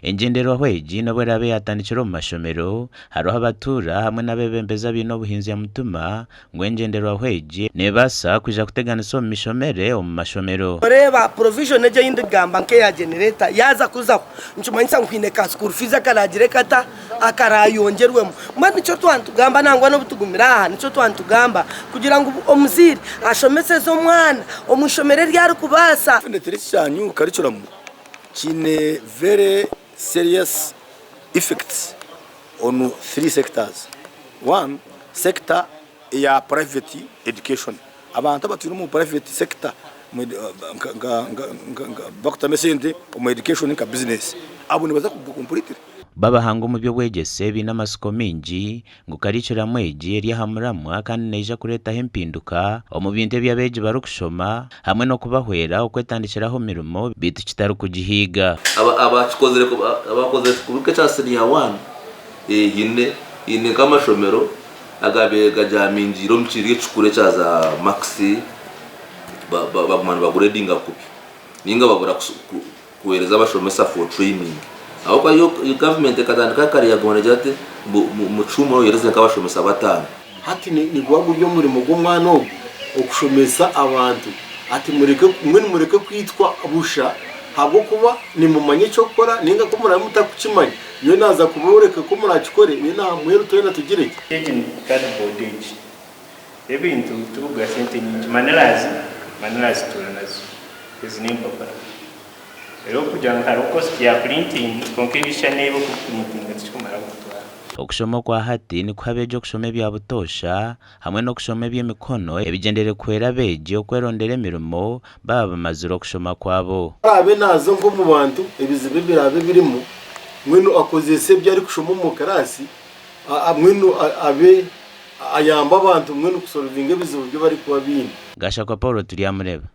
engendero abeegi n'obwerabe yatandikira mu mashomero hariho abatura hamwe n'abebembeza bino obuhinzi ya mutuma ngo engendero abeegi nebasa kwija kuteganisa omu mishomere omu mashomero oreba provision eje yindi gamba nke ya generator yaza kuzaho nchumanyisa nkwine ka school fees akaragire kata akarayongerwemo mwana nico twantugamba nangwa no butugumira aha nico twantugamba kugira ngo omuziri ashomese zo mwana omushomere ryari kubasa cyanyu curriculum kine very serious effects on 3 sectors. One sector ya private education. Abantu abaturi mu private sector bakutamesende mu education ka business. Abo nibaza complete babahanga mu byo bwegese binamasiko mingi ngo karicura mweji eri hamuramwa kandi neija kureta hempinduka omu bintu by'abeegi barukushoma hamwe no kubahwera okwetandikiraho mirimo bitu kitari kugihiga abakozere ku bice cya senior 1 ine kamashomero agabega jaminjiro mchiri chukure cha za maxi bagumana baguredinga kupi ninga babura kuhereza abashomesa for training aho kwa yo government katandika kari yagone jate mu cumo yereze kabashomesa batanu hati ni gwagu byo muri mugo mwana okushomesa abantu ati mureke kwitwa busha habo kuba ni mumanye cyo gukora ninga ko muramuta kukimanya yo naza kuboreka ko murakikore ni na mweru toyena tugire agent card bodage ebintu tubuga sente nyingi manelazi tunazo izinimba para ero kujana karo cost ya printing konkebisha nebo ku printing tsikumara gutwara okushoma kwa hati ni kwabeje okushoma ebya butosha hamwe no kushoma eby'emikono ebigendere kwera beje okwerondera emirimo baba maziro okushoma kwabo abe nazo ngo mu bantu ebizibe birabe birimo mwino akozese byari kushoma mu karasi mwino abe ayamba abantu mwino kusolvinga ebizibu byo bari kuba bindi gasha kwa Paulo turi amureba.